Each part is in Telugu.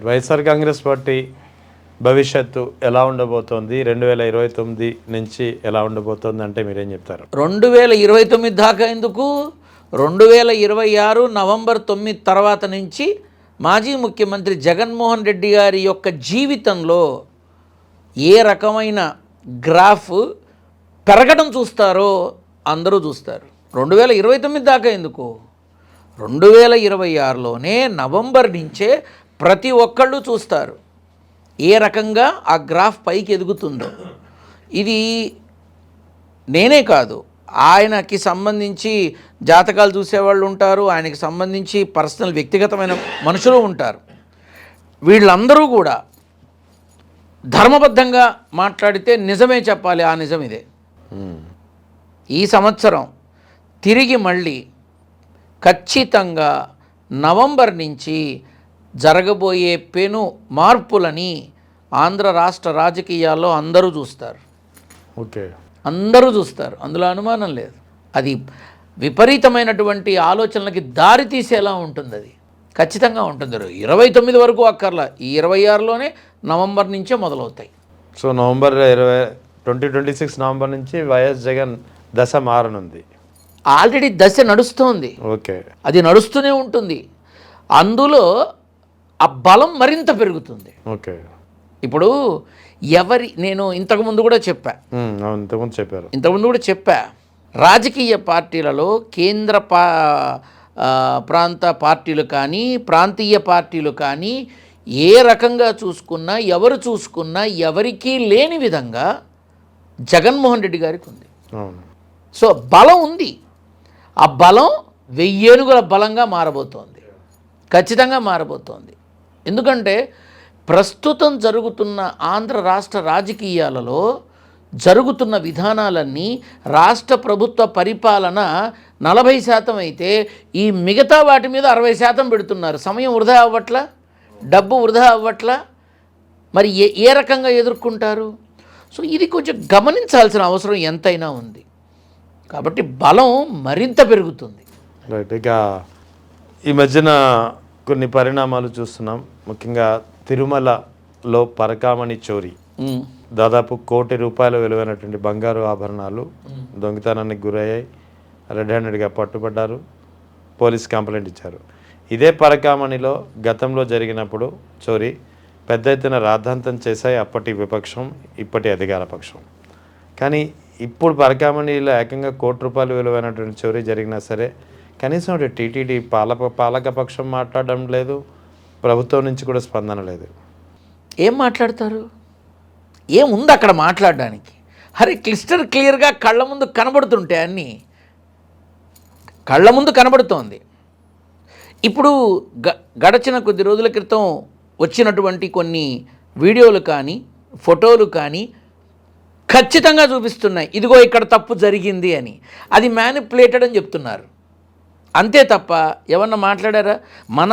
వైఎస్ఆర్ కాంగ్రెస్ పార్టీ భవిష్యత్తు ఎలా ఉండబోతోంది, 2029 నుంచి ఎలా ఉండబోతోంది అంటే మీరేం చెప్తారు? 2029 దాకా ఎందుకు, 2026 నవంబర్ 9 తర్వాత నుంచి మాజీ ముఖ్యమంత్రి జగన్మోహన్ రెడ్డి గారి యొక్క జీవితంలో ఏ రకమైన గ్రాఫ్ పెరగడం చూస్తారో అందరూ చూస్తారు. 2029 దాకా ఎందుకు, 2026లోనే నవంబర్ నుంచే ప్రతి ఒక్కళ్ళు చూస్తారు ఏ రకంగా ఆ గ్రాఫ్ పైకి ఎదుగుతుందో. ఇది నేనే కాదు, ఆయనకి సంబంధించి జాతకాలు చూసేవాళ్ళు ఉంటారు, ఆయనకి సంబంధించి పర్సనల్ వ్యక్తిగతమైన మనుషులు ఉంటారు. వీళ్ళందరూ కూడా ధర్మబద్ధంగా మాట్లాడితే నిజమే చెప్పాలి, ఆ నిజం ఇదే. ఈ సంవత్సరం తిరిగి మళ్ళీ ఖచ్చితంగా నవంబర్ నుంచి జరగబోయే పెను మార్పులని ఆంధ్ర రాష్ట్ర రాజకీయాల్లో అందరూ చూస్తారు. ఓకే, అందరూ చూస్తారు, అందులో అనుమానం లేదు. అది విపరీతమైనటువంటి ఆలోచనలకి దారి తీసేలా ఉంటుంది, అది ఖచ్చితంగా ఉంటుంది. 29 వరకు అక్కర్లా, ఈ 26లోనే నవంబర్ నుంచే మొదలవుతాయి. సో నవంబర్ 2026 నవంబర్ నుంచి వైఎస్ జగన్ దశ మారనుంది. ఆల్రెడీ దశ నడుస్తోంది. ఓకే, అది నడుస్తూనే ఉంటుంది. అందులో ఆ బలం మరింత పెరుగుతుంది. ఓకే, ఇప్పుడు నేను ఇంతకుముందు కూడా చెప్పా, ఇంతకుముందు కూడా చెప్పా, రాజకీయ పార్టీలలో కేంద్ర ప్రాంత పార్టీలు కానీ ప్రాంతీయ పార్టీలు కానీ ఏ రకంగా చూసుకున్నా ఎవరు చూసుకున్నా ఎవరికీ లేని విధంగా జగన్మోహన్ రెడ్డి గారికి ఉంది. సో బలం ఉంది. ఆ బలం 1000 ఏనుగుల బలంగా మారబోతోంది, ఖచ్చితంగా మారబోతోంది. ఎందుకంటే ప్రస్తుతం జరుగుతున్న ఆంధ్ర రాష్ట్ర రాజకీయాలలో జరుగుతున్న విధానాలన్నీ రాష్ట్ర ప్రభుత్వ పరిపాలన 40% అయితే ఈ మిగతా వాటి మీద 60% పెడుతున్నారు. సమయం వృధా అవ్వట్లా, డబ్బు వృధా అవ్వట్లా. మరి ఏ రకంగా ఎదుర్కొంటారు? సో ఇది కొంచెం గమనించాల్సిన అవసరం ఎంతైనా ఉంది. కాబట్టి బలం మరింత పెరుగుతుంది. రైట్. ఇక ఈ మధ్యన కొన్ని పరిణామాలు చూస్తున్నాం. ముఖ్యంగా తిరుమలలో పరకామణి చోరీ, దాదాపు ₹1 కోటి విలువైనటువంటి బంగారు ఆభరణాలు దొంగతనానికి గురయ్యాయి. రెడ్ హ్యాండెడ్గా పట్టుబడ్డారు, పోలీస్ కంప్లైంట్ ఇచ్చారు. ఇదే పరకామణిలో గతంలో జరిగినప్పుడు చోరీ పెద్ద ఎత్తున రాద్ధాంతం చేశాయి అప్పటి విపక్షం, ఇప్పటి అధికార పక్షం. కానీ ఇప్పుడు పరకామణిలో ఏకంగా ₹1 కోటి విలువైనటువంటి చోరీ జరిగినా సరే కనీసం టీటీడీ పాలకపక్షం మాట్లాడడం లేదు, ప్రభుత్వం నుంచి కూడా స్పందన లేదు. ఏం మాట్లాడతారు? ఏముంది అక్కడ మాట్లాడడానికి? అరే క్లిస్టర్ క్లియర్గా కళ్ళ ముందు కనబడుతుంటే, అన్నీ కళ్ళ ముందు కనబడుతోంది. ఇప్పుడు గడచిన కొద్ది రోజుల క్రితం వచ్చినటువంటి కొన్ని వీడియోలు కానీ ఫోటోలు కానీ ఖచ్చితంగా చూపిస్తున్నాయి, ఇదిగో ఇక్కడ తప్పు జరిగింది అని. అది మ్యానిపులేటెడ్ అని చెప్తున్నారు, అంతే తప్ప ఏమన్నా మాట్లాడారా? మన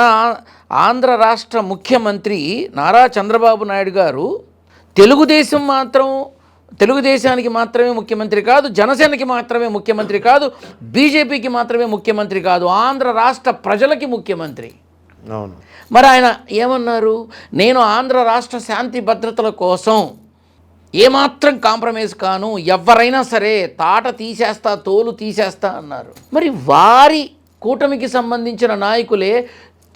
ఆంధ్ర రాష్ట్ర ముఖ్యమంత్రి నారా చంద్రబాబు నాయుడు గారు తెలుగుదేశానికి మాత్రమే ముఖ్యమంత్రి కాదు, జనసేనకి మాత్రమే ముఖ్యమంత్రి కాదు, బీజేపీకి మాత్రమే ముఖ్యమంత్రి కాదు, ఆంధ్ర రాష్ట్ర ప్రజలకి ముఖ్యమంత్రి. అవును. మరి ఆయన ఏమన్నారు? నేను ఆంధ్ర రాష్ట్ర శాంతి భద్రతల కోసం ఏమాత్రం కాంప్రమైజ్ కాను, ఎవరైనా సరే తాట తీసేస్తా, తోలు తీసేస్తా అన్నారు. మరి వారి కూటమికి సంబంధించిన నాయకులే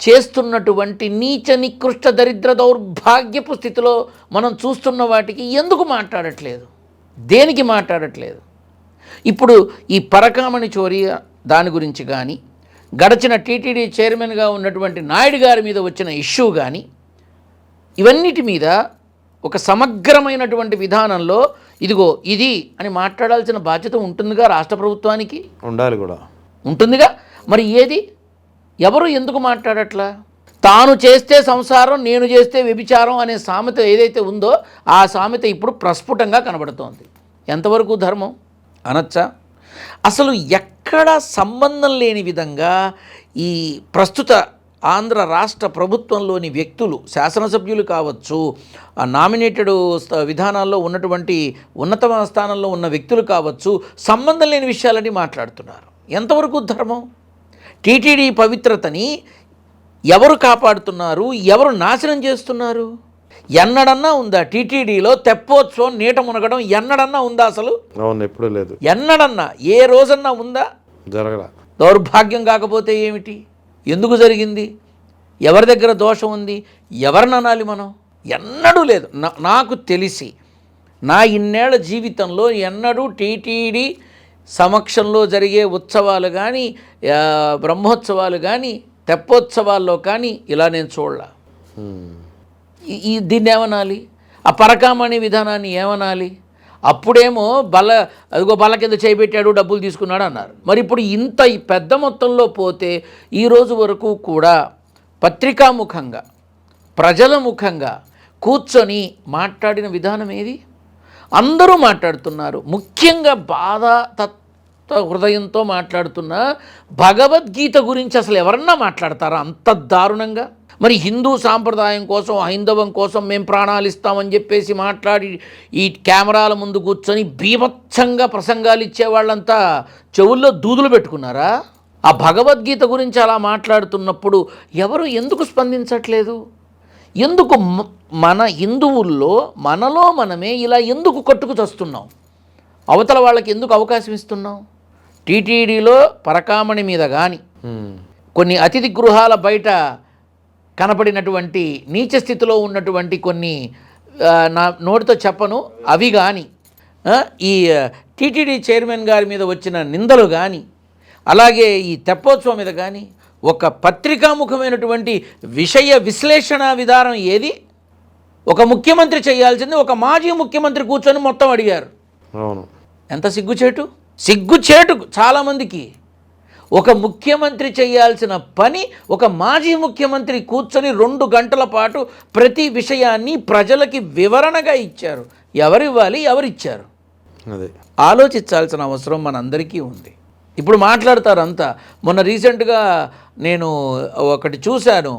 చేస్తున్నటువంటి నీచ నికృష్ట దరిద్ర దౌర్భాగ్యపు స్థితిలో మనం చూస్తున్న వాటికి ఎందుకు మాట్లాడట్లేదు? దేనికి మాట్లాడట్లేదు? ఇప్పుడు ఈ పరకామణి చోరీ దాని గురించి కానీ, గడచిన టీటీడీ చైర్మన్గా ఉన్నటువంటి నాయుడు గారి మీద వచ్చిన ఇష్యూ కానీ, ఇవన్నిటి మీద ఒక సమగ్రమైనటువంటి విధానంలో ఇదిగో ఇది అని మాట్లాడాల్సిన బాధ్యత ఉంటుందిగా రాష్ట్ర ప్రభుత్వానికి, ఉండాలి కూడా ఉంటుందిగా. మరి ఏది, ఎవరు ఎందుకు మాట్లాడట్లా? తాను చేస్తే సంసారం, నేను చేస్తే వ్యభిచారం అనే సామెత ఏదైతే ఉందో ఆ సామెత ఇప్పుడు ప్రస్ఫుటంగా కనబడుతోంది. ఎంతవరకు ధర్మం అనొచ్చా? అసలు ఎక్కడ సంబంధం లేని విధంగా ఈ ప్రస్తుత ఆంధ్ర రాష్ట్ర ప్రభుత్వంలోని వ్యక్తులు, శాసనసభ్యులు కావచ్చు, నామినేటెడ్ విధానాల్లో ఉన్నటువంటి ఉన్నత స్థానంలో ఉన్న వ్యక్తులు కావచ్చు, సంబంధం లేని విషయాలని మాట్లాడుతున్నారు. ఎంతవరకు ధర్మం? టీటీడీ పవిత్రతని ఎవరు కాపాడుతున్నారు, ఎవరు నాశనం చేస్తున్నారు? ఎన్నడన్నా ఉందా టీటీడీలో తెప్పోత్సవం నీట మునగడం? ఎన్నడన్నా ఉందా అసలు? అవును, ఎప్పుడూ లేదు. ఎన్నడన్నా ఏ రోజన్నా ఉందా? జరగరా. దౌర్భాగ్యం కాకపోతే ఏమిటి? ఎందుకు జరిగింది? ఎవరి దగ్గర దోషం ఉంది? ఎవరిని అనాలి మనం? ఎన్నడూ లేదు. నాకు తెలిసి నా ఇన్నేళ్ల జీవితంలో ఎన్నడూ టీటీడీ సమక్షంలో జరిగే ఉత్సవాలు కానీ, బ్రహ్మోత్సవాలు కానీ, తెప్పోత్సవాల్లో కానీ ఇలా నేను చూడలా. దీన్ని ఏమనాలి? ఆ పరకామణి విధానాన్ని ఏమనాలి? అప్పుడేమో అదిగో బల్ల కింద చేయబెట్టాడు, డబ్బులు తీసుకున్నాడు అన్నారు. మరి ఇప్పుడు ఇంత పెద్ద మొత్తంలో పోతే ఈరోజు వరకు కూడా పత్రికాముఖంగా, ప్రజల ముఖంగా కూర్చొని మాట్లాడిన విధానం ఏది? అందరూ మాట్లాడుతున్నారు. ముఖ్యంగా బాధ హృదయంతో మాట్లాడుతున్న భగవద్గీత గురించి అసలు ఎవరన్నా మాట్లాడతారా అంత దారుణంగా? మరి హిందూ సాంప్రదాయం కోసం, హైందవం కోసం మేము ప్రాణాలు ఇస్తామని చెప్పేసి మాట్లాడి ఈ కెమెరాల ముందు కూర్చొని బీభత్సంగా ప్రసంగాలు ఇచ్చేవాళ్ళంతా చెవుల్లో దూదులు పెట్టుకున్నారా? ఆ భగవద్గీత గురించి అలా మాట్లాడుతున్నప్పుడు ఎవరు ఎందుకు స్పందించట్లేదు? ఎందుకు మన హిందువుల్లో మనలో మనమే ఇలా ఎందుకు కొట్టుకు చస్తున్నాం? అవతల వాళ్ళకి ఎందుకు అవకాశం ఇస్తున్నాం? టీటీడీలో పరకామణి మీద కానీ, కొన్ని అతిథి గృహాల బయట కనపడినటువంటి నీచ స్థితిలో ఉన్నటువంటి కొన్ని, నా నోటితో చెప్పను, అవి కానీ, ఈ టీటీడీ చైర్మన్ గారి మీద వచ్చిన నిందలు కానీ, అలాగే ఈ తెప్పోత్సవం మీద కానీ ఒక పత్రికాముఖమైనటువంటి విషయ విశ్లేషణ విధానం ఏది? ఒక ముఖ్యమంత్రి చేయాల్సింది ఒక మాజీ ముఖ్యమంత్రి కూర్చొని మొత్తం అడిగారు. అవును. ఎంత సిగ్గుచేటు! సిగ్గుచేటు చాలామందికి. ఒక ముఖ్యమంత్రి చేయాల్సిన పని ఒక మాజీ ముఖ్యమంత్రి కూర్చొని 2 గంటల పాటు ప్రతి విషయాన్ని ప్రజలకి వివరణగా ఇచ్చారు. ఎవరివ్వాలి, ఎవరిచ్చారు? అదే ఆలోచించాల్సిన అవసరం మనందరికీ ఉంది. ఇప్పుడు మాట్లాడతారు అంతా. మొన్న రీసెంట్గా నేను ఒకటి చూశాను,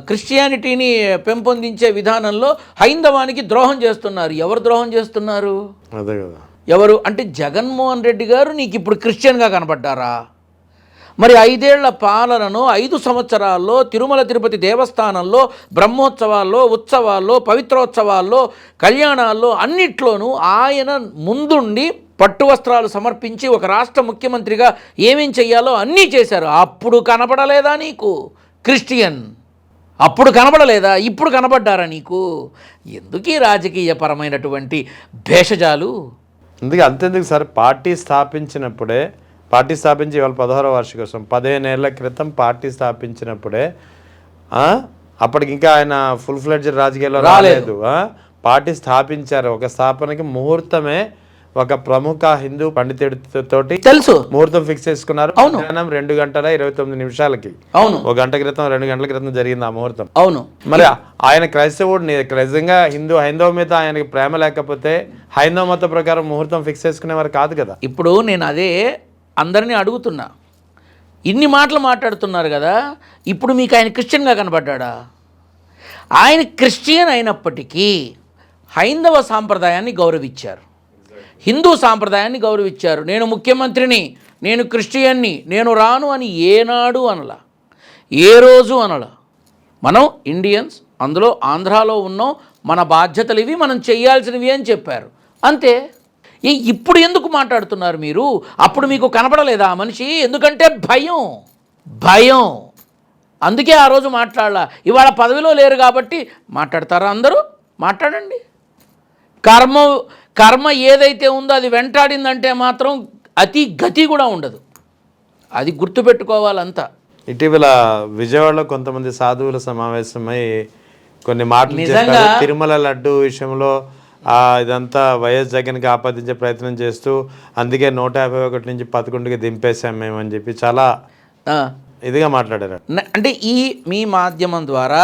క్రిస్టియానిటీని పెంపొందించే విధానంలో హైందవానికి ద్రోహం చేస్తున్నారు. ఎవరు ద్రోహం చేస్తున్నారు? అదే కదా. ఎవరు అంటే జగన్మోహన్ రెడ్డి గారు నీకు ఇప్పుడు క్రిస్టియన్గా కనపడ్డారా? మరి 5 ఏళ్ల పాలనను 5 సంవత్సరాల్లో తిరుమల తిరుపతి దేవస్థానంలో బ్రహ్మోత్సవాల్లో, ఉత్సవాల్లో, పవిత్రోత్సవాల్లో, కళ్యాణాల్లో అన్నిట్లోనూ ఆయన ముందుండి పట్టు వస్త్రాలు సమర్పించి ఒక రాష్ట్ర ముఖ్యమంత్రిగా ఏమేం చెయ్యాలో అన్నీ చేశారు. అప్పుడు కనపడలేదా నీకు క్రిస్టియన్? అప్పుడు కనపడలేదా? ఇప్పుడు కనపడ్డారా నీకు? ఎందుకు ఈ రాజకీయపరమైనటువంటి భేషజాలు? అందుకే అంతెందుకు సార్, పార్టీ స్థాపించి ఇవాళ 16వ వార్షికోత్సవం, 15 ఏళ్ల క్రితం పార్టీ స్థాపించినప్పుడే అప్పటికి ఇంకా ఆయన ఫుల్ ఫ్లెడ్జ్డ్ రాజకీయాల్లో రాలేదు. పార్టీ స్థాపించారు. ఒక స్థాపనకి ముహూర్తమే ఒక ప్రముఖ హిందూ పండితుడితోటి తెలుసు ముహూర్తం ఫిక్స్ చేసుకున్నారు. అవును. 2 గంటల 29 నిమిషాలకి. అవును. 1 గంట క్రితం 2 గంటల క్రితం జరిగింది ఆ ముహూర్తం. అవును. మరి ఆయన క్రైస్తవుడు, నిజంగా హైందవ మీద ఆయనకి ప్రేమ లేకపోతే హైందవ మత ప్రకారం ముహూర్తం ఫిక్స్ చేసుకునేవారు కాదు కదా. ఇప్పుడు నేను అదే అందరినీ అడుగుతున్నా, ఇన్ని మాటలు మాట్లాడుతున్నారు కదా, ఇప్పుడు మీకు ఆయన క్రిస్టియన్గా కనబడ్డా? ఆయన క్రిస్టియన్ అయినప్పటికీ హైందవ సాంప్రదాయాన్ని గౌరవించారు, హిందూ సాంప్రదాయాన్ని గౌరవించారు. నేను ముఖ్యమంత్రిని, నేను క్రిస్టియన్ని, నేను రాను అని ఏనాడు అనలా, ఏ రోజు అనలా. మనం ఇండియన్స్, అందులో ఆంధ్రాలో ఉన్నాం, మన బాధ్యతలు ఇవి, మనం చేయాల్సినవి అని చెప్పారు, అంతే. ఇప్పుడు ఎందుకు మాట్లాడుతున్నారు మీరు? అప్పుడు మీకు కనపడలేదా ఆ మనిషి? ఎందుకంటే భయం. అందుకే ఆ రోజు మాట్లాడలా. ఇవాళ పదవిలో లేరు కాబట్టి మాట్లాడతారా? అందరూ మాట్లాడండి. కర్మ ఏదైతే ఉందో అది వెంటాడిందంటే మాత్రం అతి గతి కూడా ఉండదు. అది గుర్తుపెట్టుకోవాలంతా. ఇటీవల విజయవాడలో కొంతమంది సాధువుల సమావేశమై కొన్ని మాటలు చెప్పారు. తిరుమల లడ్డు విషయంలో ఇదంతా వైఎస్ జగన్కి ఆపాదించే ప్రయత్నం చేస్తూ, అందుకే 151 నుంచి 11కి దింపేశాం మేము అని చెప్పి చాలా ఇదిగా మాట్లాడారు. అంటే ఈ మీ మాధ్యమం ద్వారా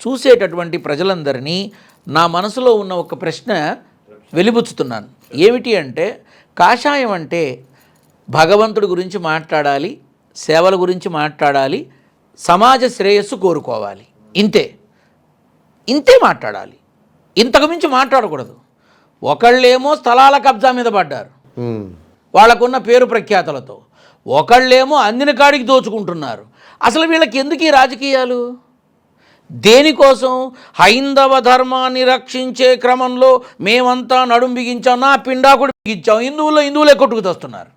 చూసేటటువంటి ప్రజలందరినీ నా మనసులో ఉన్న ఒక ప్రశ్న వెలిబుచ్చుతున్నాను. ఏమిటి అంటే, కాషాయం అంటే భగవంతుడి గురించి మాట్లాడాలి, సేవల గురించి మాట్లాడాలి, సమాజ శ్రేయస్సు కోరుకోవాలి, ఇంతే మాట్లాడాలి. ఇంతకు మించి మాట్లాడకూడదు. ఒకళ్ళేమో స్థలాల కబ్జా మీద పడ్డారు వాళ్ళకున్న పేరు ప్రఖ్యాతలతో, ఒకళ్ళేమో అందిన కాడికి దోచుకుంటున్నారు, అసలు వీళ్ళకి ఎందుకు ఈ రాజకీయాలు? దేనికోసం? హైందవ ధర్మాన్ని రక్షించే క్రమంలో మేమంతా నడుం బిగించాం, నా పిండాకుడు బిగించాం. హిందువులే కొట్టుకు తెస్తున్నారు.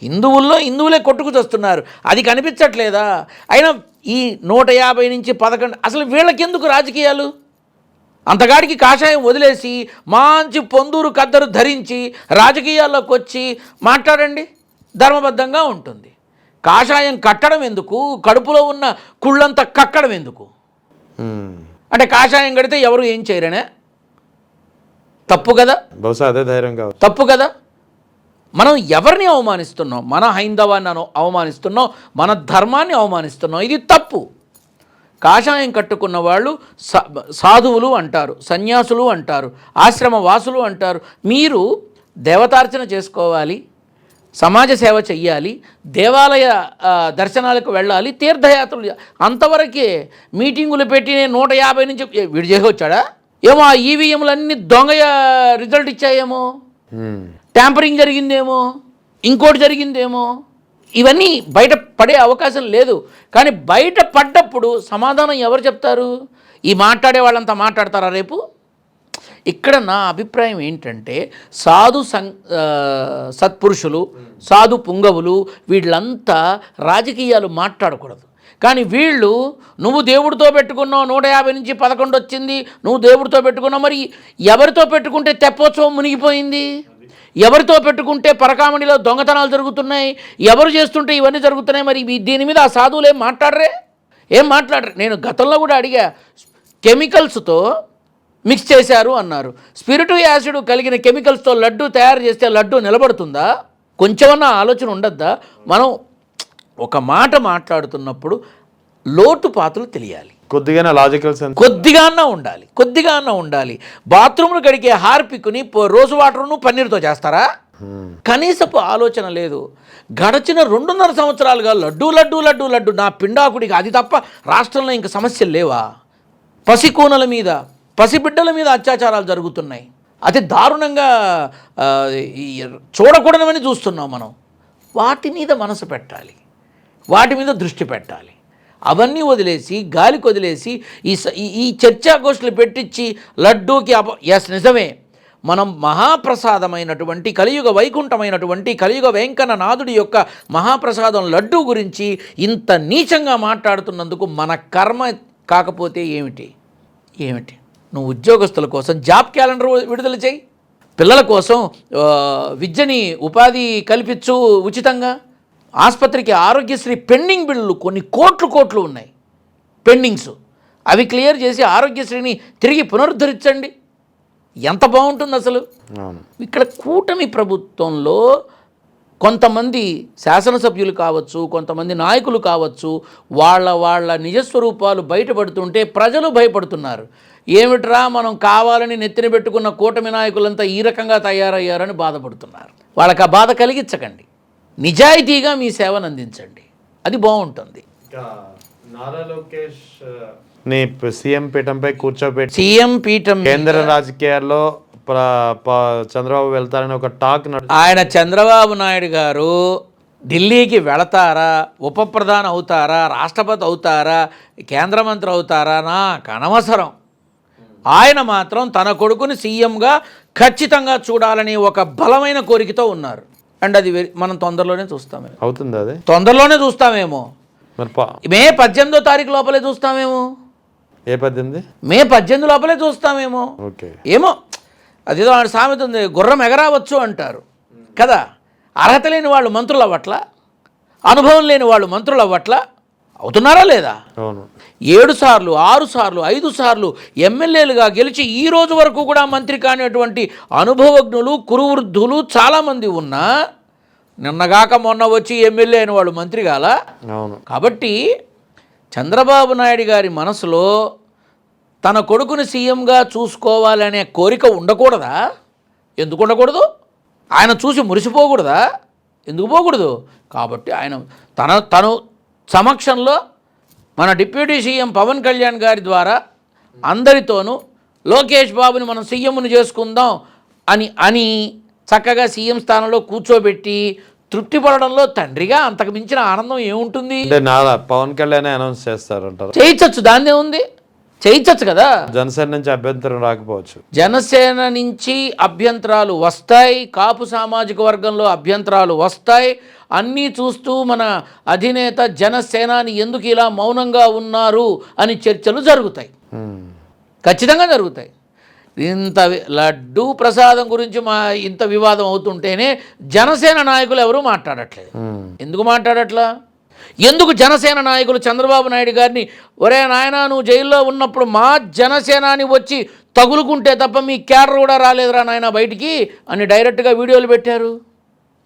హిందువులే కొట్టుకు తెస్తున్నారు. అది కనిపించట్లేదా? అయినా ఈ 150 నుంచి 11 అసలు వీళ్ళకి ఎందుకు రాజకీయాలు? అంతగాడికి కాషాయం వదిలేసి మంచి పొందూరు కద్దరు ధరించి రాజకీయాల్లోకి వచ్చి మాట్లాడండి, ధర్మబద్ధంగా ఉంటుంది. కాషాయం కట్టడం ఎందుకు? కడుపులో ఉన్న కుళ్ళంతా కక్కడం ఎందుకు? అంటే కాషాయం కడితే ఎవరు ఏం చేయరనే? తప్పు కదా? బహుశా అదే ధైర్యం కావచ్చు. తప్పు కదా? మనం ఎవరిని అవమానిస్తున్నాం? మన హైందవాన్ని అవమానిస్తున్నాం, మన ధర్మాన్ని అవమానిస్తున్నాం. ఇది తప్పు. కాషాయం కట్టుకున్న వాళ్ళు సాధువులు అంటారు, సన్యాసులు అంటారు, ఆశ్రమవాసులు అంటారు. మీరు దేవతార్చన చేసుకోవాలి, సమాజ సేవ చెయ్యాలి, దేవాలయ దర్శనాలకు వెళ్ళాలి, తీర్థయాత్రలు, అంతవరకే. మీటింగులు పెట్టి 150 నుంచి వీడు చేసి వచ్చాడా ఏమో? ఆ ఈవీఎంలన్నీ దొంగ రిజల్ట్ ఇచ్చాయేమో, ట్యాంపరింగ్ జరిగిందేమో, ఇంకోటి జరిగిందేమో. ఇవన్నీ బయట పడే అవకాశం లేదు. కానీ బయట పడ్డప్పుడు సమాధానం ఎవరు చెప్తారు? ఈ మాట్లాడే వాళ్ళంతా మాట్లాడతారా రేపు? ఇక్కడ నా అభిప్రాయం ఏంటంటే, సత్పురుషులు, సాధు పుంగవులు వీళ్ళంతా రాజకీయాలు మాట్లాడకూడదు. కానీ వీళ్ళు, నువ్వు దేవుడితో పెట్టుకున్నావు, 150 నుంచి 11 వచ్చింది, నువ్వు దేవుడితో పెట్టుకున్నావు, మరి ఎవరితో పెట్టుకుంటే తెప్పోత్సవం మునిగిపోయింది? ఎవరితో పెట్టుకుంటే పరకామణిలో దొంగతనాలు జరుగుతున్నాయి? ఎవరు చేస్తుంటే ఇవన్నీ జరుగుతున్నాయి? మరి దీని మీద ఆ సాధువులు ఏం మాట్లాడరు. నేను గతంలో కూడా అడిగా, కెమికల్స్తో మిక్స్ చేశారు అన్నారు. స్పిరిటిక్ యాసిడ్ కలిగిన కెమికల్స్తో లడ్డు తయారు చేస్తే లడ్డు నిలబడుతుందా? కొంచెమన్నా ఆలోచన ఉండద్దా? మనం ఒక మాట మాట్లాడుతున్నప్పుడు లోటుపాతులు తెలియాలి, కొద్దిగానా ఉండాలి. బాత్రూమ్లు కడిగే హార్పిక్ని రోజు వాటర్ను పన్నీరుతో చేస్తారా? కనీసపు ఆలోచన లేదు. గడచిన 2.5 సంవత్సరాలుగా లడ్డు నా పిండాకుడికి, అది తప్ప రాష్ట్రంలో ఇంక సమస్యలు లేవా? పసికూనల మీద, పసిబిడ్డల మీద అత్యాచారాలు జరుగుతున్నాయి. అతి దారుణంగా చూడకూడనివని చూస్తున్నాం మనం. వాటి మీద మనసు పెట్టాలి, వాటి మీద దృష్టి పెట్టాలి. అవన్నీ వదిలేసి, గాలికి వదిలేసి ఈ చర్చాగోష్ఠులు పెట్టించి లడ్డూకి నిజమే, మనం మహాప్రసాదమైనటువంటి కలియుగ వైకుంఠమైనటువంటి కలియుగ వెంకన్న నాథుడి యొక్క మహాప్రసాదం లడ్డూ గురించి ఇంత నీచంగా మాట్లాడుతున్నందుకు మన కర్మ కాకపోతే ఏమిటి? నువ్వు ఉద్యోగస్తుల కోసం జాబ్ క్యాలెండర్ విడుదల చేయి, పిల్లల కోసం విద్యని ఉపాధి కల్పించు ఉచితంగా. ఆసుపత్రికి ఆరోగ్యశ్రీ పెండింగ్ బిల్లులు కొన్ని కోట్లు ఉన్నాయి పెండింగ్స్, అవి క్లియర్ చేసి ఆరోగ్యశ్రీని తిరిగి పునరుద్ధరించండి. ఎంత బాగుంటుంది అసలు. ఇక్కడ కూటమి ప్రభుత్వంలో కొంతమంది శాసనసభ్యులు కావచ్చు, కొంతమంది నాయకులు కావచ్చు, వాళ్ళ నిజస్వరూపాలు బయటపడుతుంటే ప్రజలు భయపడుతున్నారు. ఏమిట్రా మనం కావాలని నెత్తిన పెట్టుకున్న కూటమి నాయకులంతా ఈ రకంగా తయారయ్యారని బాధపడుతున్నారు. వాళ్ళకి ఆ బాధ కలిగించకండి, నిజాయితీగా మీ సేవను అందించండి, అది బాగుంటుంది. నారా లోకేష్ ని సీఎం పీఠంపై కూర్చోబెట్టి సీఎం పీఠం కేంద్ర రాజకీయాల్లో చంద్రబాబు వెళ్తారని ఒక టాక్. ఆయన చంద్రబాబు నాయుడు గారు ఢిల్లీకి వెళతారా, ఉప ప్రధాని అవుతారా, రాష్ట్రపతి అవుతారా, కేంద్ర మంత్రి అవుతారా నాకు అనవసరం. ఆయన మాత్రం తన కొడుకుని సీఎంగా ఖచ్చితంగా చూడాలని ఒక బలమైన కోరికతో ఉన్నారు. అండ్ అది మనం తొందరలోనే చూస్తామేమో. అవుతుంది, అది తొందరలోనే చూస్తామేమో. మే 18వ తారీఖు లోపలే చూస్తామేమో. ఏ 18? మే 18 లోపలే చూస్తామేమో. ఏమో, అదేదో ఆయన సామెత ఉంది, గుర్రం ఎగరావచ్చు అంటారు కదా. అర్హత లేని వాళ్ళు మంత్రులు అవ్వట్లా, అనుభవం లేని వాళ్ళు మంత్రులు అవ్వట్లా, అవుతున్నారా లేదా? 7 సార్లు 6 సార్లు 5 సార్లు ఎమ్మెల్యేలుగా గెలిచి ఈ రోజు వరకు కూడా మంత్రి కానిటువంటి అనుభవజ్ఞులు, కురువృద్ధులు చాలామంది ఉన్నా నిన్నగాక మొన్న వచ్చి ఎమ్మెల్యే అయిన వాళ్ళు మంత్రి కాల. కాబట్టి చంద్రబాబు నాయుడు గారి మనసులో తన కొడుకుని సీఎంగా చూసుకోవాలనే కోరిక ఉండకూడదా? ఎందుకు ఉండకూడదు? ఆయన చూసి మురిసిపోకూడదా? ఎందుకు పోకూడదు? కాబట్టి ఆయన తను సమక్షంలో మన డిప్యూటీ సీఎం పవన్ కళ్యాణ్ గారి ద్వారా అందరితోనూ లోకేష్ బాబుని మనం సీఎంని చేసుకుందాం అని చక్కగా సీఎం స్థానంలో కూర్చోబెట్టి తృప్తి పడడంలో తండ్రిగా అంతకు మించిన ఆనందం ఏముంటుంది? అంటే పవన్ కళ్యాణ్ అనౌన్స్ చేస్తారంటారు. చేయించచ్చు, దాన్నే ఉంది, చేయించచ్చు కదా. జనసేన నుంచి అభ్యంతరం రాకపోవచ్చు. జనసేన నుంచి అభ్యంతరాలు వస్తాయి, కాపు సామాజిక వర్గంలో అభ్యంతరాలు వస్తాయి. అన్నీ చూస్తూ మన అధినేత జనసేనాని ఎందుకు ఇలా మౌనంగా ఉన్నారు అని చర్చలు జరుగుతాయి, ఖచ్చితంగా జరుగుతాయి. ఇంత లడ్డూ ప్రసాదం గురించి ఇంత వివాదం అవుతుంటేనే జనసేన నాయకులు ఎవరూ మాట్లాడట్లేదు. ఎందుకు మాట్లాడట్లా? ఎందుకు జనసేన నాయకులు చంద్రబాబు నాయుడు గారిని ఒరే నాయనా నువ్వు జైల్లో ఉన్నప్పుడు మా జనసేనాని వచ్చి తగులుకుంటే తప్ప మీ క్యాడర్ కూడా రాలేదురా నాయన బయటికి అని డైరెక్ట్గా వీడియోలు పెట్టారు?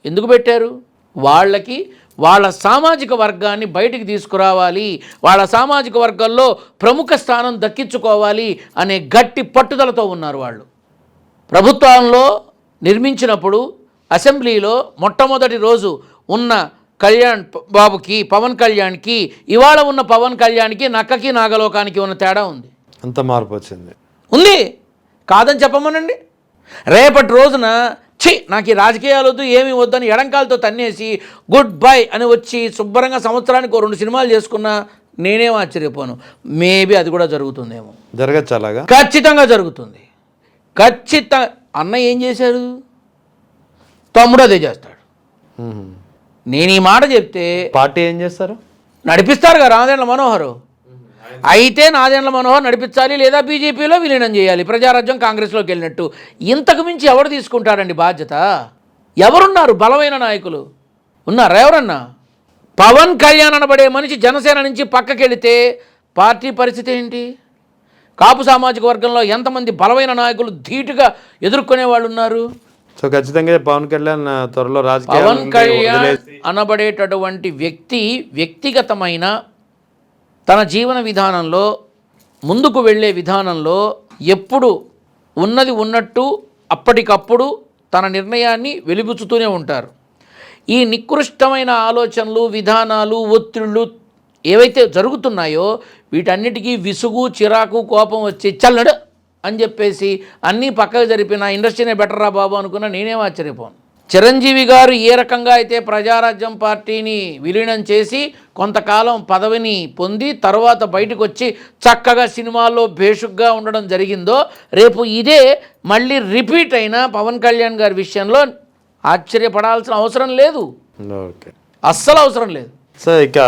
ఎందుకు పెట్టారు? వాళ్ళకి వాళ్ళ సామాజిక వర్గాన్ని బయటికి తీసుకురావాలి, వాళ్ళ సామాజిక వర్గాల్లో ప్రముఖ స్థానం దక్కించుకోవాలి అనే గట్టి పట్టుదలతో ఉన్నారు వాళ్ళు. ప్రభుత్వంలో నిర్మించినప్పుడు అసెంబ్లీలో మొట్టమొదటి రోజు ఉన్న కళ్యాణ్ బాబుకి, పవన్ కళ్యాణ్కి, ఇవాళ ఉన్న పవన్ కళ్యాణ్కి నక్కకి నాగలోకానికి ఉన్న తేడా ఉంది. అంత మార్పు వచ్చింది, ఉంది, కాదని చెప్పమనండి. రేపటి రోజున నాకు ఈ రాజకీయాలు వద్దు ఏమీ వద్దని ఎడంకాలతో తన్నేసి గుడ్ బై అని వచ్చి శుభ్రంగా సంవత్సరానికి 2 సినిమాలు చేసుకున్నా నేనేం ఆశ్చర్యపోను. మేబీ అది కూడా జరుగుతుందేమో, జరగచ్చు, అలాగా ఖచ్చితంగా జరుగుతుంది. ఖచ్చితంగా. అన్న ఏం చేశారు, తమ్ముడు అదే చేస్తాడు. నేను ఈ మాట చెప్తే పార్టీ ఏం చేస్తారు? నడిపిస్తారు కదా నాదెండ్ల మనోహర్. అయితే నాదెండ్ల మనోహర్ నడిపించాలి, లేదా బీజేపీలో విలీనం చేయాలి, ప్రజారాజ్యం కాంగ్రెస్లోకి వెళ్ళినట్టు. ఇంతకు మించి ఎవరు తీసుకుంటారండి బాధ్యత? ఎవరున్నారు బలమైన నాయకులు? ఉన్నారా ఎవరన్నా? పవన్ కళ్యాణ్ అనబడే మనిషి జనసేన నుంచి పక్కకి వెళితే పార్టీ పరిస్థితి ఏంటి? కాపు సామాజిక వర్గంలో ఎంతమంది బలమైన నాయకులు ధీటుగా ఎదుర్కొనే వాళ్ళు ఉన్నారు? సో ఖచ్చితంగా పవన్ కళ్యాణ్ త్వరలో పవన్ కళ్యాణ్ అనబడేటటువంటి వ్యక్తి వ్యక్తిగతమైన తన జీవన విధానంలో, ముందుకు వెళ్ళే విధానంలో ఎప్పుడు ఉన్నది ఉన్నట్టు అప్పటికప్పుడు తన నిర్ణయాన్ని వెలిబుచ్చుతూనే ఉంటారు. ఈ నికృష్టమైన ఆలోచనలు, విధానాలు, ఒత్తిళ్ళు ఏవైతే జరుగుతున్నాయో వీటన్నిటికీ విసుగు, చిరాకు, కోపం వచ్చి చల్లడు అని చెప్పేసి అన్నీ పక్కకు జరిపిన ఇండస్ట్రీనే బెటర్రా బాబు అనుకున్నా నేనేం ఆశ్చర్యపోను. చిరంజీవి గారు ఏ రకంగా అయితే ప్రజారాజ్యం పార్టీని విలీనం చేసి కొంతకాలం పదవిని పొంది తర్వాత బయటకు వచ్చి చక్కగా సినిమాల్లో భేషుగ్గా ఉండడం జరిగిందో, రేపు ఇదే మళ్ళీ రిపీట్ అయిన పవన్ కళ్యాణ్ గారి విషయంలో ఆశ్చర్యపడాల్సిన అవసరం లేదు. ఓకే, అస్సలు అవసరం లేదు. సో ఇక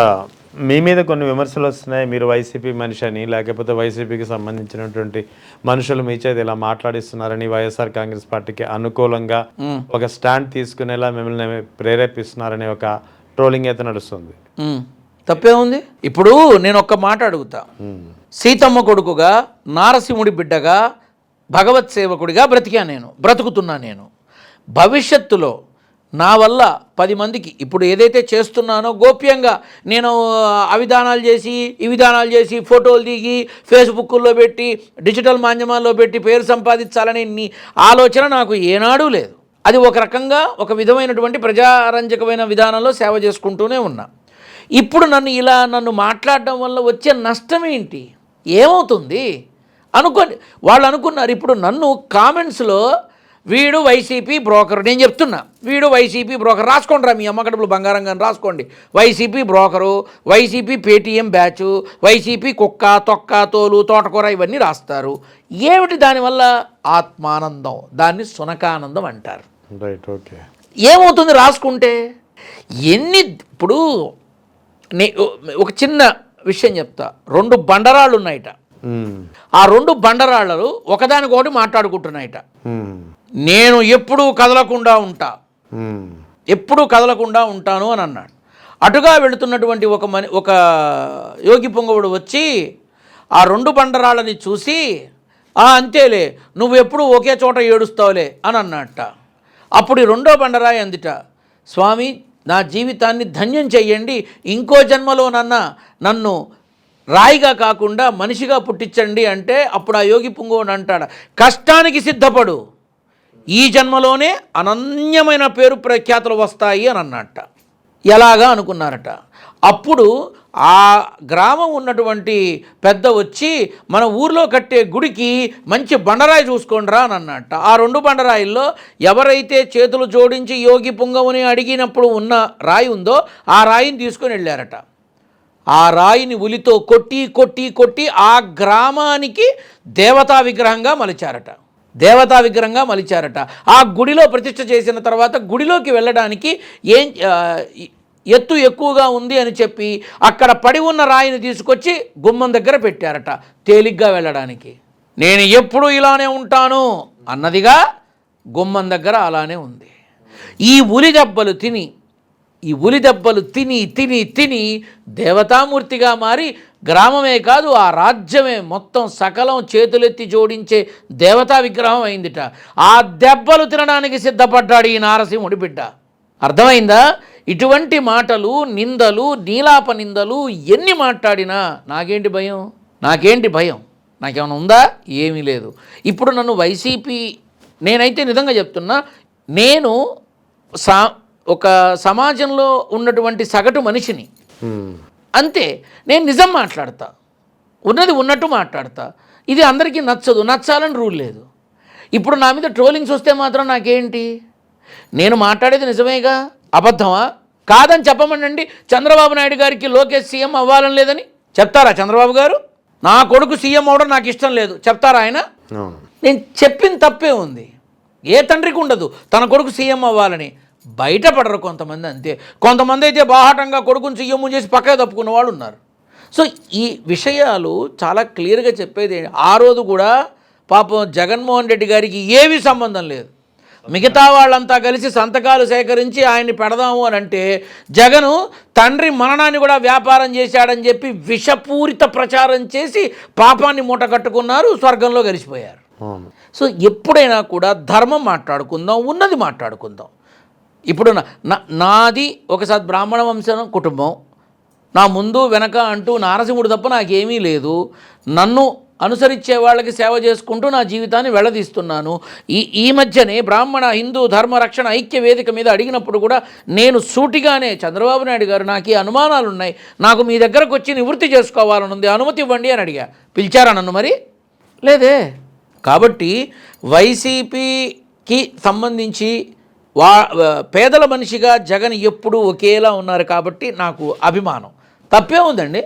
మీ మీద కొన్ని విమర్శలు వస్తున్నాయి, మీరు వైసీపీ మనిషి అని, లేకపోతే వైసీపీకి సంబంధించినటువంటి మనుషులు మీ చేతి ఇలా మాట్లాడిస్తున్నారని, వైఎస్ఆర్ కాంగ్రెస్ పార్టీకి అనుకూలంగా ఒక స్టాండ్ తీసుకునేలా మిమ్మల్ని ప్రేరేపిస్తున్నారని ఒక ట్రోలింగ్ అయితే నడుస్తుంది. తప్పే ఉంది? ఇప్పుడు నేను ఒక్క మాట అడుగుతా. సీతమ్మ కొడుకుగా, నారసింహుడి బిడ్డగా, భగవత్ సేవకుడిగా బ్రతుకుతున్నా నేను. భవిష్యత్తులో నా వల్ల 10 మందికి ఇప్పుడు ఏదైతే చేస్తున్నానో గోప్యంగా నేను అవిధానాలు చేసి ఈ విధానాలు చేసి ఫోటోలు దిగి ఫేస్బుక్లో పెట్టి డిజిటల్ మాధ్యమాల్లో పెట్టి పేరు సంపాదించాలనే ఆలోచన నాకు ఏనాడూ లేదు. అది ఒక రకంగా ఒక విధమైనటువంటి ప్రజారంజకమైన విధానంలో సేవ చేసుకుంటూనే ఉన్నా. ఇప్పుడు నన్ను మాట్లాడడం వల్ల వచ్చే నష్టం ఏంటి, ఏమవుతుంది వాళ్ళు అనుకున్నారు. ఇప్పుడు నన్ను కామెంట్స్లో వీడు వైసీపీ బ్రోకరు, నేను చెప్తున్నా వీడు వైసీపీ బ్రోకర్, రాసుకోండి మీ అమ్మకడుపులు బంగారం కానీ రాసుకోండి. YCP broker, YCP Paytm batch, YCP కుక్క, తొక్క, తోలు, తోటకూర ఇవన్నీ రాస్తారు. ఏమిటి దానివల్ల? ఆత్మానందం, దాన్ని సునకానందం అంటారు. Right, okay. ఏమవుతుంది రాసుకుంటే? ఇప్పుడు ఒక చిన్న విషయం చెప్తా. 2 బండరాళ్ళు ఉన్నాయిట. ఆ 2 బండరాళ్ళు ఒకదానికొకటి మాట్లాడుకుంటున్నాయిట. నేను ఎప్పుడూ కదలకుండా ఉంటాను అని అన్నాడు. అటుగా వెళుతున్నటువంటి ఒక యోగి పొంగవుడు వచ్చి ఆ 2 బండరాళ్ళని చూసి అంతేలే నువ్వు ఎప్పుడు ఒకే చోట ఏడుస్తావులే అని అన్నట్ట. అప్పుడు ఈ 2వ బండరాయి అందిట, స్వామి నా జీవితాన్ని ధన్యం చెయ్యండి, ఇంకో జన్మలో నన్ను రాయిగా కాకుండా మనిషిగా పుట్టించండి అంటే అప్పుడు ఆ యోగి పుంగవుడు అంటాడు, కష్టానికి సిద్ధపడు, ఈ జన్మలోనే అనన్యమైన పేరు ప్రఖ్యాతులు వస్తాయి అని అన్నట్ట. ఎలాగా అనుకున్నారట. అప్పుడు ఆ గ్రామం ఉన్నటువంటి పెద్ద వచ్చి మన ఊర్లో కట్టే గుడికి మంచి బండరాయి చూసుకోండిరా అని అన్నట్ట. ఆ 2 బండరాయిల్లో ఎవరైతే చేతులు జోడించి యోగి పుంగవుని అడిగినప్పుడు ఉన్న రాయి ఉందో ఆ రాయిని తీసుకొని వెళ్ళారట. ఆ రాయిని ఉలితో కొట్టి కొట్టి కొట్టి ఆ గ్రామానికి దేవతా విగ్రహంగా మలిచారట. ఆ గుడిలో ప్రతిష్ఠ చేసిన తర్వాత గుడిలోకి వెళ్ళడానికి ఎత్తు ఎక్కువగా ఉంది అని చెప్పి అక్కడ పడి ఉన్న రాయిని తీసుకొచ్చి గుమ్మం దగ్గర పెట్టారట తేలిగ్గా వెళ్ళడానికి. నేను ఎప్పుడు ఇలానే ఉంటాను అన్నదిగా గుమ్మం దగ్గర అలానే ఉంది. ఈ ఉలి దెబ్బలు తిని తిని దేవతామూర్తిగా మారి గ్రామమే కాదు ఆ రాజ్యమే మొత్తం సకలం చేతులెత్తి జోడించే దేవతా విగ్రహం అయిందిట. ఆ దెబ్బలు తినడానికి సిద్ధపడ్డాడు ఈ నారసింహుడి బిడ్డ. అర్థమైందా? ఇటువంటి మాటలు, నిందలు, నీలాప నిందలు ఎన్ని మాట్లాడినా నాకేంటి భయం? నాకేమైనా ఉందా? ఏమీ లేదు. ఇప్పుడు నన్ను వైసీపీ, నేనైతే నిజంగా చెప్తున్నా, నేను ఒక సమాజంలో ఉన్నటువంటి సగటు మనిషిని, అంతే. నేను నిజం మాట్లాడతా, ఉన్నది ఉన్నట్టు మాట్లాడతా. ఇది అందరికీ నచ్చాలని రూల్ లేదు. ఇప్పుడు నా మీద ట్రోలింగ్స్ వస్తే మాత్రం నాకేంటి? నేను మాట్లాడేది నిజమేగా, అబద్ధమా? కాదని చెప్పమనండి. చంద్రబాబు నాయుడు గారికి లోకేష్ సీఎం అవ్వాలని లేదని చెప్తారా? చంద్రబాబు గారు నా కొడుకు సీఎం అవ్వడం నాకు ఇష్టం లేదు చెప్తారా ఆయన? నేను చెప్పిన తప్పే ఉంది. ఏ తండ్రికి ఉండదు తన కొడుకు సీఎం అవ్వాలని. బయటపడరు కొంతమంది, అంతే. కొంతమంది అయితే బాహాటంగా కొడుకుని సీఎం చేసి పక్కగా తప్పుకున్న వాళ్ళు ఉన్నారు. సో ఈ విషయాలు చాలా క్లియర్గా చెప్పేది. ఆ రోజు కూడా పాపం జగన్మోహన్ రెడ్డి గారికి ఏమీ సంబంధం లేదు. మిగతా వాళ్ళంతా కలిసి సంతకాలు సేకరించి ఆయన్ని పెడదాము అని అంటే జగను తండ్రి మరణాన్ని కూడా వ్యాపారం చేశాడని చెప్పి విషపూరిత ప్రచారం చేసి పాపాన్ని మూట కట్టుకున్నారు, స్వర్గంలో కలిసిపోయారు. సో ఎప్పుడైనా కూడా ధర్మం మాట్లాడుకుందాం, ఉన్నది మాట్లాడుకుందాం. ఇప్పుడు నాది ఒకసారి బ్రాహ్మణ వంశం కుటుంబం, నా ముందు వెనక అంటూ నారసింహుడు తప్ప నాకేమీ లేదు. నన్ను అనుసరించే వాళ్ళకి సేవ చేసుకుంటూ నా జీవితాన్ని వెళ్ళదీస్తున్నాను. ఈ మధ్యనే బ్రాహ్మణ హిందూ ధర్మ రక్షణ ఐక్య వేదిక మీద అడిగినప్పుడు కూడా నేను సూటిగానే, చంద్రబాబు నాయుడు గారు నాకు ఈ అనుమానాలు ఉన్నాయి, నాకు మీ దగ్గరకు వచ్చి నివృత్తి చేసుకోవాలని ఉంది, అనుమతి ఇవ్వండి అని అడిగా. పిలిచారా నన్ను? మరి లేదే. కాబట్టి వైసీపీకి సంబంధించి పేదల మనిషిగా జగన్ ఎప్పుడూ ఒకేలా ఉన్నారు కాబట్టి నాకు అభిమానం. తప్పే ఉందండి,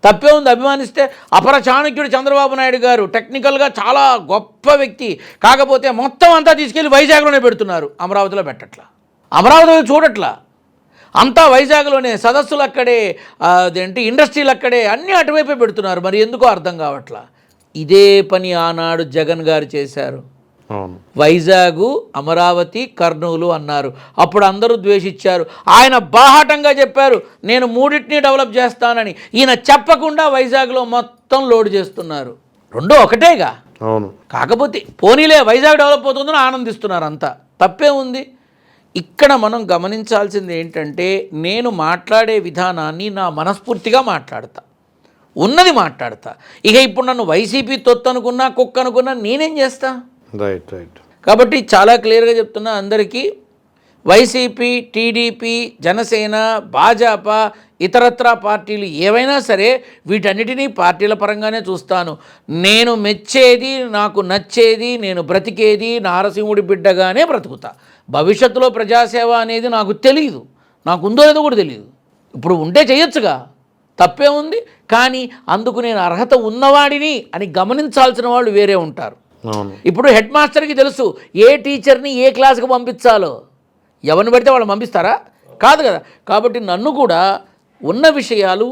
తప్పే ఉంది. అభిమానిస్తే అపర చాణక్యుడు చంద్రబాబు నాయుడు గారు టెక్నికల్గా చాలా గొప్ప వ్యక్తి. కాకపోతే మొత్తం అంతా తీసుకెళ్ళి వైజాగ్లోనే పెడుతున్నారు, అమరావతిలో పెట్టట్లా, అమరావతిలో చూడట్లా. అంతా వైజాగ్లోనే, సదస్సులు అక్కడే, అదేంటి ఇండస్ట్రీలు అక్కడే, అన్నీ అటువైపే పెడుతున్నారు. మరి ఎందుకో అర్థం కావట్లా. ఇదే పని ఆనాడు జగన్ గారు చేశారు. వైజాగు, అమరావతి, కర్నూలు అన్నారు. అప్పుడు అందరూ ద్వేషించారు. ఆయన బాహాటంగా చెప్పారు నేను మూడింటిని డెవలప్ చేస్తానని. ఈయన చెప్పకుండా వైజాగ్లో మొత్తం లోడ్ చేస్తున్నారు. రెండో ఒకటేగా. కాకపోతే పోనీలే వైజాగ్ డెవలప్ అవుతుందని ఆనందిస్తున్నారు అంతా. తప్పే ఉంది. ఇక్కడ మనం గమనించాల్సింది ఏంటంటే, నేను మాట్లాడే విధానాన్ని నా మనస్ఫూర్తిగా మాట్లాడతా, ఉన్నది మాట్లాడతా. ఇక ఇప్పుడు నన్ను వైసీపీ తొత్తు అనుకున్నా, కుక్క అనుకున్నా నేనేం చేస్తా? రైట్. కాబట్టి చాలా క్లియర్గా చెప్తున్నా అందరికీ, వైసీపీ, టీడీపీ, జనసేన, భాజపా, ఇతరత్రా పార్టీలు ఏవైనా సరే వీటన్నిటినీ పార్టీల పరంగానే చూస్తాను. నేను మెచ్చేది, నాకు నచ్చేది, నేను బ్రతికేది నారసింహుడి బిడ్డగానే బ్రతుకుతా. భవిష్యత్తులో ప్రజాసేవ అనేది నాకు తెలియదు, నాకు ఉందో లేదో కూడా తెలియదు. ఇప్పుడు ఉంటే చేయొచ్చుగా, తప్పే ఉంది. కానీ అందుకు నేను అర్హత ఉన్నవాడిని అని గమనించాల్సిన వాళ్ళు వేరే ఉంటారు. ఇప్పుడు హెడ్ మాస్టర్కి తెలుసు ఏ టీచర్ని ఏ క్లాస్కి పంపించాలో. ఎవరిని పడితే వాళ్ళు పంపిస్తారా? కాదు కదా. కాబట్టి నన్ను కూడా ఉన్న విషయాలు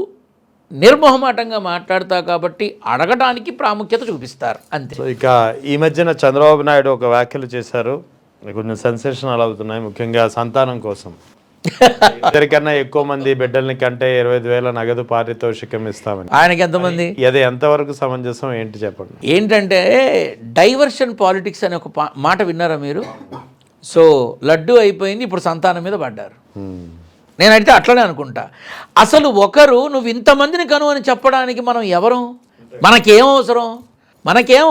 నిర్మోహమాటంగా మాట్లాడతా కాబట్టి అడగడానికి ప్రాముఖ్యత చూపిస్తారు, అంతే. ఇక ఈ మధ్యన చంద్రబాబు నాయుడు ఒక వ్యాఖ్యలు చేశారు, కొంచెం సెన్సేషనల్ అవుతున్నాయి, ముఖ్యంగా సంతానం కోసం. ఇద్దరికన్నా ఎక్కువ మంది బిడ్డల్ని కంటే 25,000 నగదు పారితోషికం ఇస్తామని. ఆయనకి ఎంతమంది? అది ఎంతవరకు సమంజసం ఏంటి చెప్పండి. ఏంటంటే డైవర్షన్ పాలిటిక్స్ అనే ఒక మాట విన్నారా మీరు? సో లడ్డు అయిపోయింది, ఇప్పుడు సంతానం మీద పడ్డారు. నేనైతే అట్లనే అనుకుంటా. అసలు ఒకరు నువ్వు ఇంతమందిని కను అని చెప్పడానికి మనం ఎవరు? మనకేం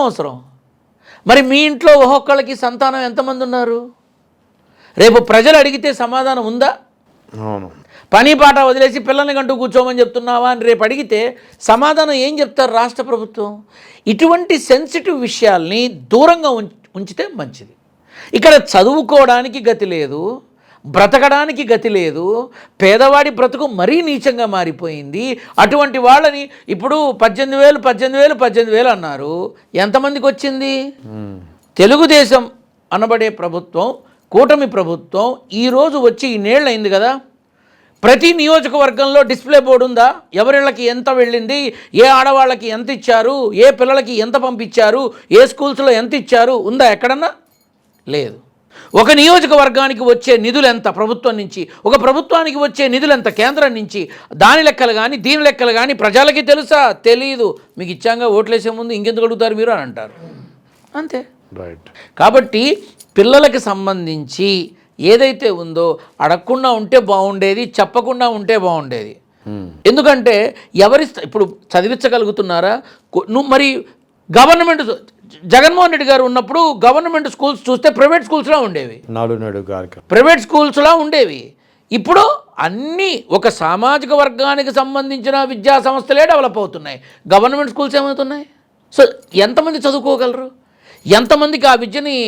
అవసరం? మరి మీ ఇంట్లో ఒక్కొక్కళ్ళకి సంతానం ఎంతమంది ఉన్నారు? రేపు ప్రజలు అడిగితే సమాధానం ఉందా? పని పాట వదిలేసి పిల్లల్ని కంటూ కూర్చోమని చెప్తున్నావా అని రేపు అడిగితే సమాధానం ఏం చెప్తారు రాష్ట్ర ప్రభుత్వం? ఇటువంటి సెన్సిటివ్ విషయాల్ని దూరంగా ఉంచితే మంచిది. ఇక్కడ చదువుకోవడానికి గతి లేదు, బ్రతకడానికి గతి లేదు, పేదవాడి బ్రతుకు మరీ నీచంగా మారిపోయింది. అటువంటి వాళ్ళని ఇప్పుడు 18,000 అన్నారు. ఎంతమందికి వచ్చింది? తెలుగుదేశం అనబడే ప్రభుత్వం, కూటమి ప్రభుత్వం ఈరోజు వచ్చి ఇన్నేళ్ళు అయింది కదా, ప్రతి నియోజకవర్గంలో డిస్ప్లే బోర్డు ఉందా? ఎవరిళ్ళకి ఎంత వెళ్ళింది, ఏ ఆడవాళ్ళకి ఎంత ఇచ్చారు, ఏ పిల్లలకి ఎంత పంపించారు, ఏ స్కూల్స్లో ఎంత ఇచ్చారు, ఉందా ఎక్కడన్నా? లేదు. ఒక నియోజకవర్గానికి వచ్చే నిధులు ఎంత ప్రభుత్వం నుంచి, ఒక ప్రభుత్వానికి వచ్చే నిధులు ఎంత కేంద్రం నుంచి, దాని లెక్కలు కానీ దీని లెక్కలు కానీ ప్రజలకి తెలుసా? తెలీదు. మీకు ఇచ్చాంగా ఓట్లేసే ముందు ఇంకెందుకు అడుగుతారు మీరు అని అంటారు. అంతే. రైట్. కాబట్టి పిల్లలకి సంబంధించి ఏదైతే ఉందో అడగకుండా ఉంటే బాగుండేది, చెప్పకుండా ఉంటే బాగుండేది. ఎందుకంటే ఇప్పుడు చదివించగలుగుతున్నారా? మరి గవర్నమెంట్ జగన్మోహన్ రెడ్డి గారు ఉన్నప్పుడు గవర్నమెంట్ స్కూల్స్ చూస్తే ప్రైవేట్ స్కూల్స్లా ఉండేవి, ప్రైవేట్ స్కూల్స్లా ఉండేవి. ఇప్పుడు అన్నీ ఒక సామాజిక వర్గానికి సంబంధించిన విద్యా సంస్థలే డెవలప్ అవుతున్నాయి. Government schools ఏమవుతున్నాయి? సో ఎంతమంది చదువుకోగలరు? ఎంతమందికి ఆ విద్యని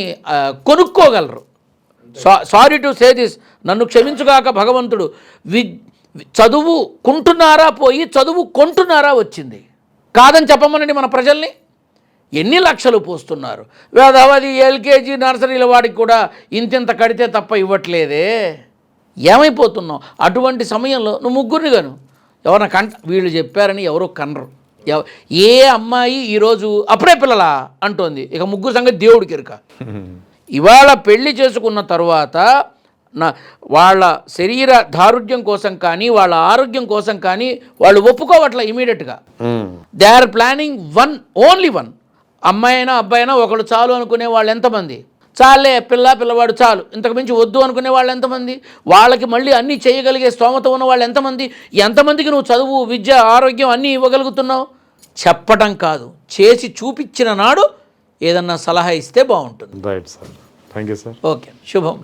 కొనుక్కోగలరు? సారీ టు సే దిస్, నన్ను క్షమించుగాక భగవంతుడు, చదువుకుంటున్నారా పోయి చదువుకుంటున్నారా వచ్చింది. కాదని చెప్పమనండి మన ప్రజల్ని. ఎన్ని లక్షలు పోస్తున్నారు. వేదవది ఎల్కేజీ నర్సరీల వాడికి కూడా ఇంతింత కడితే తప్ప ఇవ్వట్లేదే. ఏమైపోతున్నావు? అటువంటి సమయంలో నువ్వు ముగ్గురిని గాను ఎవరన్నా వీళ్ళు చెప్పారని ఎవరో కనరు. ఏ అమ్మాయి ఈరోజు అప్పుడే పిల్లలా అంటోంది. ఇక ముగ్గురు సంగతి దేవుడికి ఎరుక. ఇవాళ పెళ్లి చేసుకున్న తర్వాత వాళ్ళ శరీర దారుఢ్యం కోసం కానీ వాళ్ళ ఆరోగ్యం కోసం కానీ వాళ్ళు ఒప్పుకోవట్లే ఇమీడియట్గా. They are planning only one. అమ్మాయి అయినా అబ్బాయి అయినా ఒకళ్ళు చాలు అనుకునే వాళ్ళు ఎంతమంది? చాలే పిల్లవాడు చాలు, ఇంతకు మించి వద్దు అనుకునే వాళ్ళు ఎంతమంది? వాళ్ళకి మళ్ళీ అన్నీ చేయగలిగే స్తోమత ఉన్న వాళ్ళు ఎంతమంది? ఎంతమందికి నువ్వు చదువు, విద్య, ఆరోగ్యం అన్నీ ఇవ్వగలుగుతున్నావు? చెప్పటం కాదు, చేసి చూపించిన నాడు ఏదన్నా సలహా ఇస్తే బాగుంటుంది. Right sir, thank you sir. Okay, శుభం.